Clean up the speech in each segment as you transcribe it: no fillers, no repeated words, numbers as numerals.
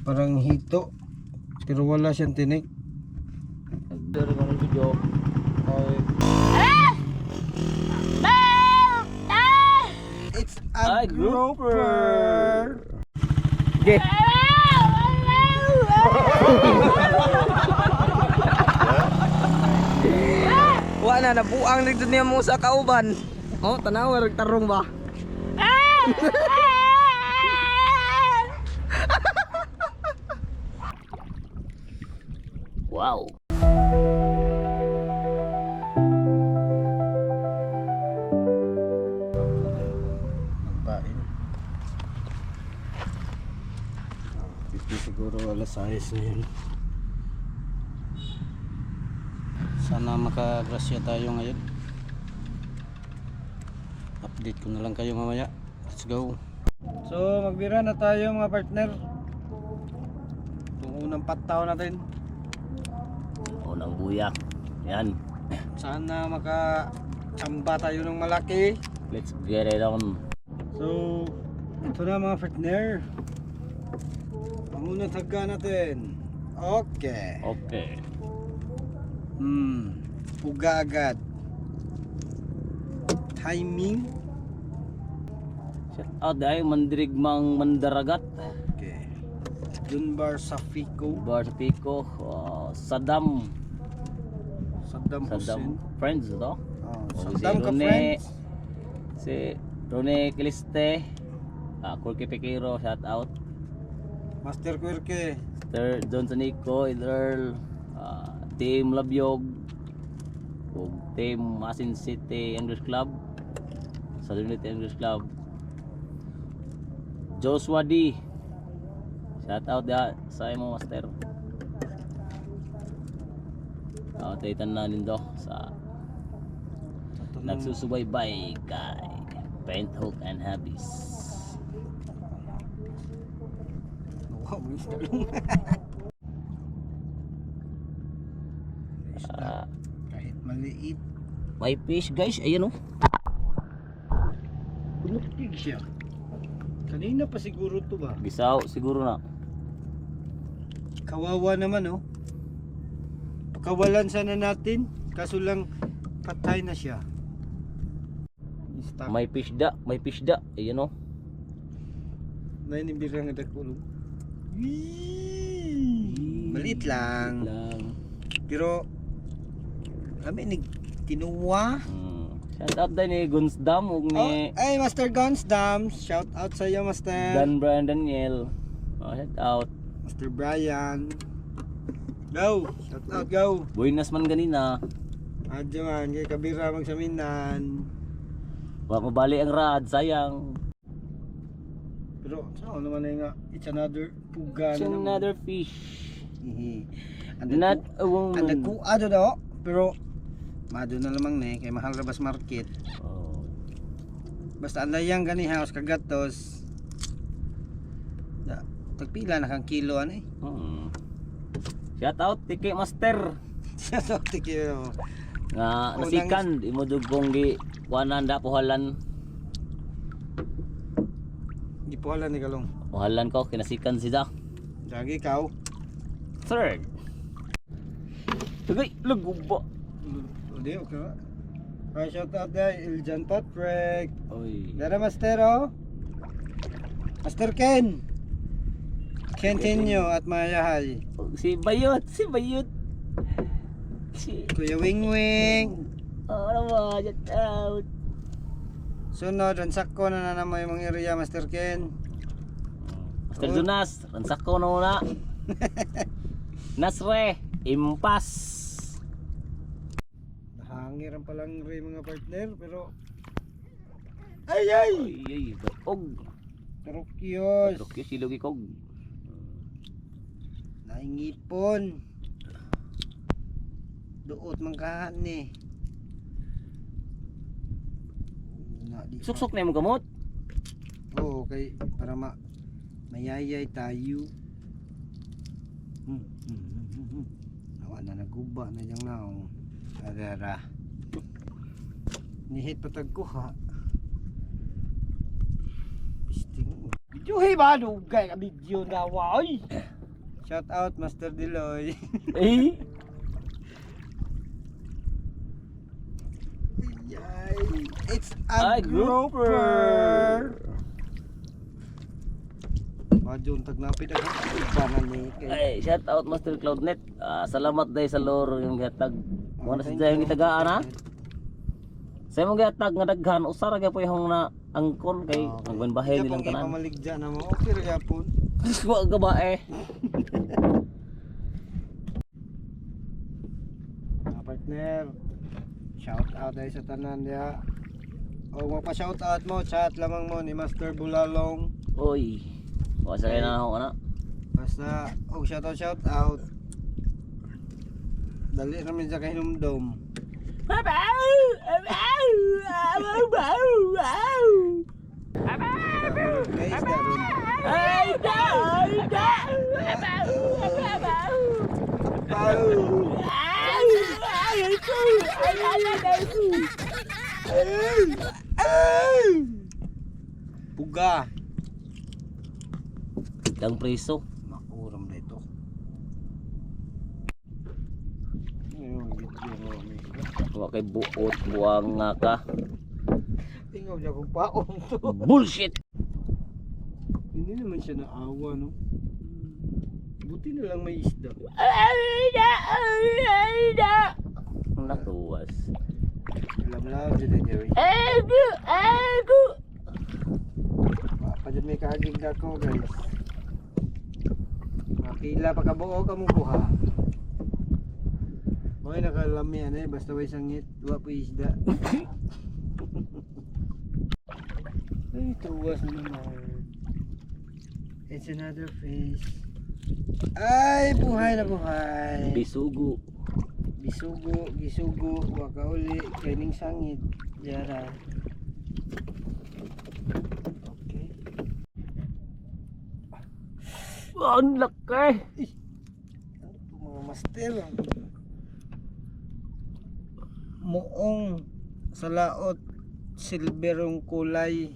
Parang hito. Pero wala siyang tinik. Dari mana video? Okay. It's a grouper. Okay. Wala na buang dito niya mo sa kauban. Oh, tanawa tarong ba? Wow. Magpain. Ito siguro alas 6 na yun. Sana makagrasya tayo ngayon. Update ko na lang kayo mamaya. Let's go. So magbira na tayo mga partner. Itong unang pataw natin. Unang buyak. Yan. Sana makachamba tayo ng malaki. Let's get it on. So ito na mga partner. Ang unang tagka natin. Okay. Okay. Puga agad. Timing. Shout out dahil mandirigmang mandaragat. Okay. Dunbar Safiko. Bar sa Pico. Saddam Saddam Hussein. Friends ito. Oh, Si Saddam ka Rone, friends. si Rone Caliste, Kurki Pekiro, shout out. Master Quirke. Sir John Sanico, Earl, Team Labyog, ug Team Masin City English Club, Salinity English Club. Joshua D, shout out da sa imo master. Taytan na nindo sa nagsusubaybay kay Paint Hook and Habits. Wow, kahit maliit. May fish guys, ayan oh. Bumuktig siya. Kanina pa siguro to ba? Gisaw siguro na. Kawawa naman oh. Pakawalan sana natin. Kaso lang patay na siya. May fish da, ayan oh. Nainibirang nga dakulong. Maliit lang. Pero kami ni kinuha. Shout out din ni Gunsdam ug ni Hey Master Gunsdam, shout out sa iyo Master. Dan Brian Daniel. Shout out. Master Brian. Go, shout out go. Buenas man ganina. Adyo man kay kabira magsaminan. Wa mabali ang rad, sayang. Pero saan naman ay nga it's another puga It's na naman. another fish. Not Not a woman. Ang nagkuado daw, pero mado na lamang ni kay mahal rabas market. Oh. Basta ang layang gani house kagatos. Da, tagpila na kang kilo ani. Shout out Tiki Master. So tikyo. Nga nasikan imo dugong gi kuanan da puhalan. Gipuhalan ni kalong. Puhalan ko kinasikan siya. Lagi ikaw. Third. Tagay laguba. Hindi okay ba? Shout out guys, Iljan Patrick. Oy. Dara Master oh. Master Ken. Continue at mayahay. Si Bayot. Si Kuya Wing Wing. ano ba, shout out. Sunod, ransak ko na naman yung mga area Master Ken. Master Jonas, ransak ko na muna. Nasre, impas. Nahangiran pa lang rin mga partner pero ay Ay, batog. pero kiyos Trokyo silog ikog. naingipon duot mangkahan ni Suksok na yung gamot. oo okay para mayayay tayo nawa na naguba na diyang naong adara nihit patag ko ha pisting video hey ba dugay ka video na wa oy Shout out Master Diloy. Eh, Yay! It's ay, a grouper. Majun tag napit ako. Panan ni kay. ay, shout out Master Cloudnet. Salamat dahil sa lore yung gatag. Wala sa dahil yung itagaan ha. Sa mong gatag nga daghan usara gyud po yung na angkon kay ang banbahay nilang tanan. Pamaligja na mo. Okay ra gyapon. Wa ka ba eh. Mga partner. Shout out dahil sa tanan dia. O mapa-shout out mo, chat lamang mo ni Master Bulalong. Oy. Wa sa kay na ako ana. Basta shout out. Dali namin sa kahinumdom. Guys, daron. Puga. Dang preso. Makuram na ito. Ayun, video mo. Wa kay buot buang nga ka. Tingaw niya kung paong to. Bullshit. Hindi naman siya naawa, no? Buti na lang may isda. Nakuwas. Alam lang, dyan na Jerry. Papadyan may kaagig na ko, guys. Makila pagkabuo ka mo buha. Okay, nakalami yan eh. Basta may sangit. Duwa po isda. Ay, tuwas na naman. It's another fish. Ay, buhay na buhay. Bisugo. Gisugo, wakauli, kaining sangit. Yara. Okay. Ang laki. Mga master. Muong sa laot, silver yung kulay.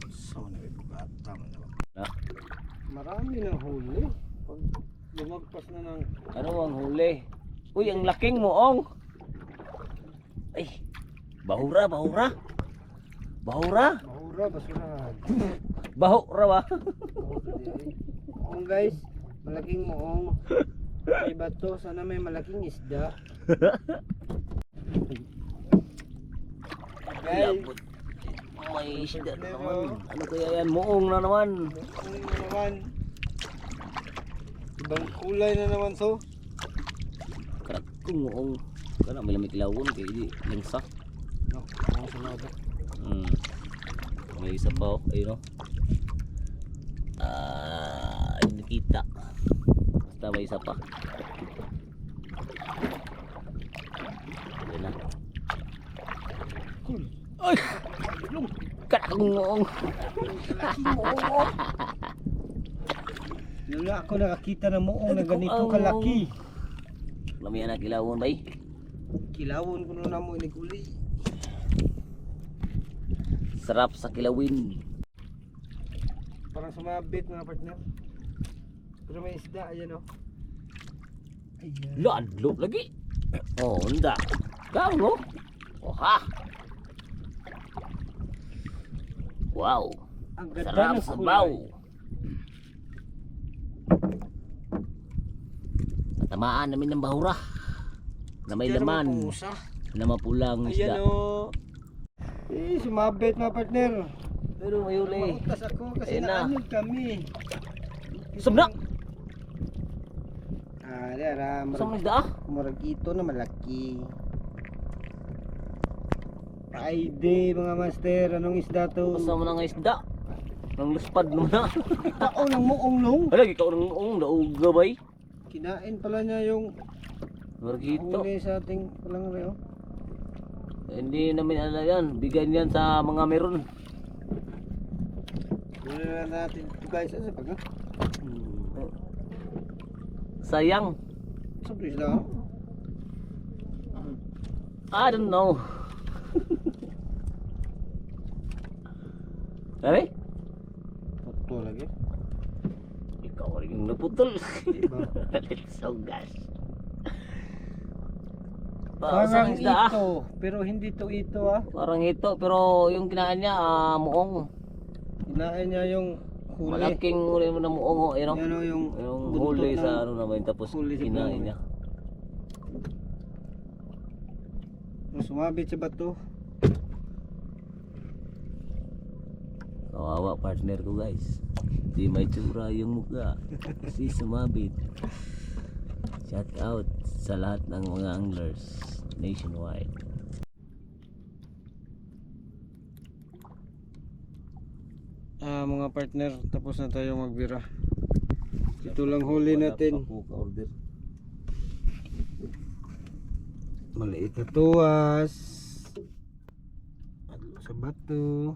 So, nabibugatan na. Marami na huli. Pag lumagpas na ng Ano ang huli? Uy, ang laking moong. Ay, bahura. bahura, basurahan. Bahura ba? Muong guys, malaking muong. May bato, sana may malaking isda. Guys, Labot. May isda na naman. Ano kaya yan? Moong na naman. muong na naman. Ibang kulay na naman so. Karakong moong. Kana may lamig lawon kay di langsa. No, muong sa lado. May isa pa oh. Ayun oh. Hindi kita. Basta may isa pa. Ayun na. Cool. Ay! Karakong moong. Wala ako nakakita ng muong na ganito kalaki. Lamian na kilawon ba eh? Kilawon ko na mo ni kuli. Sarap sa kilawin. Parang sumabit mga partner. Pero may isda, ayan o. Ayan. Ladlo lagi. Oh, unda. Kau no? Oh ha. Wow. Ang ganda Sarap ng sa kulay. baw. Tamaan namin ng bahura. Na may Diyan naman laman. pumusa. Na mapulang Ayan isda. o. Sumabit mga partner. Pero may uli. Mautas ako kasi Ayan na. naanod kami. Subna. Dara. Sa mga isda ah. Murag ito na malaki. Paide mga master. Anong isda to? Basta mo na nga isda. Nang luspad mo na. Tao ng muong long. Hala, ikaw nang daog gabay. Kinain pala niya yung Margito. huli sa ating palang reo. Hindi namin ano yan. Bigyan yan sa mga meron. Huli na natin ito guys. Ano sa pagka? Sayang. Sa isda? I don't know. Sabi? to lagi. Ikaw rin yung naputol. Diba? So gas. Parang Isang isda, ito, pero hindi to ito ah. Parang ito, pero yung kinain niya, muong. Kinain niya yung huli. Malaking huli mo na muong, you know? Yan o yung Yung buntot huli ng- sa ano naman, tapos huli sa kinain buntot. niya. Sumabit sa bato. Kawawa partner ko guys. Di may tsura yung mukha. Kasi sumabit. Shout out sa lahat ng mga anglers nationwide. Mga partner, tapos na tayo magbira. Ito lang huli natin. Maliit na tuwas. Sa bato.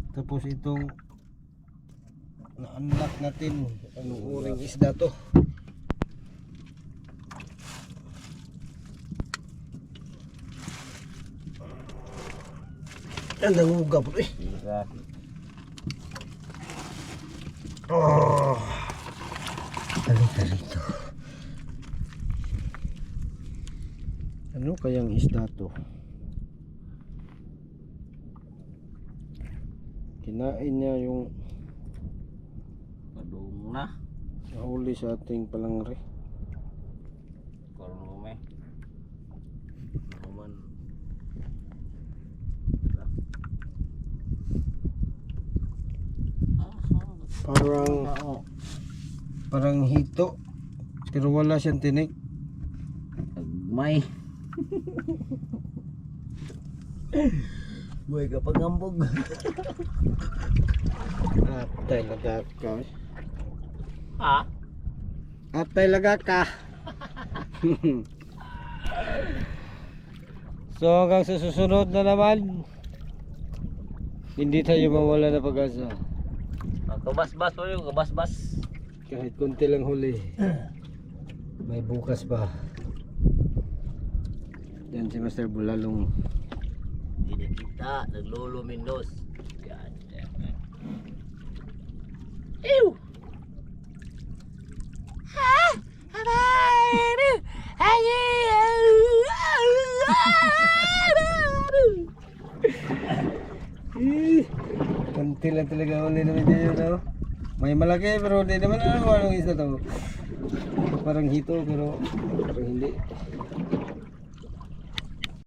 Tapos itong na-unlock natin. Anong uring isda to? Yan, nanguga po eh. Oh. Halika rito. Ano kayang isda to? Kinain niya yung Padung na. nahuli sa ating palangre. Karume. Naman. Parang hito. Pero wala siyang tinik. May. Buhay ka pangambog. Atay lagaka. Ha? Atay lagaka. So hanggang sa susunod na naman, hindi tayo mawala na pag-asa. Kabas-bas po yung kabas-bas. Kahit konti lang huli, may bukas pa. Yan si Master Bulalong. Hindi na kita, naglolo Mendoz. God damn it. Ew! Konti lang talaga huli namin dito, no? May malaki pero hindi naman alam kung anong isa to. Parang hito pero parang hindi.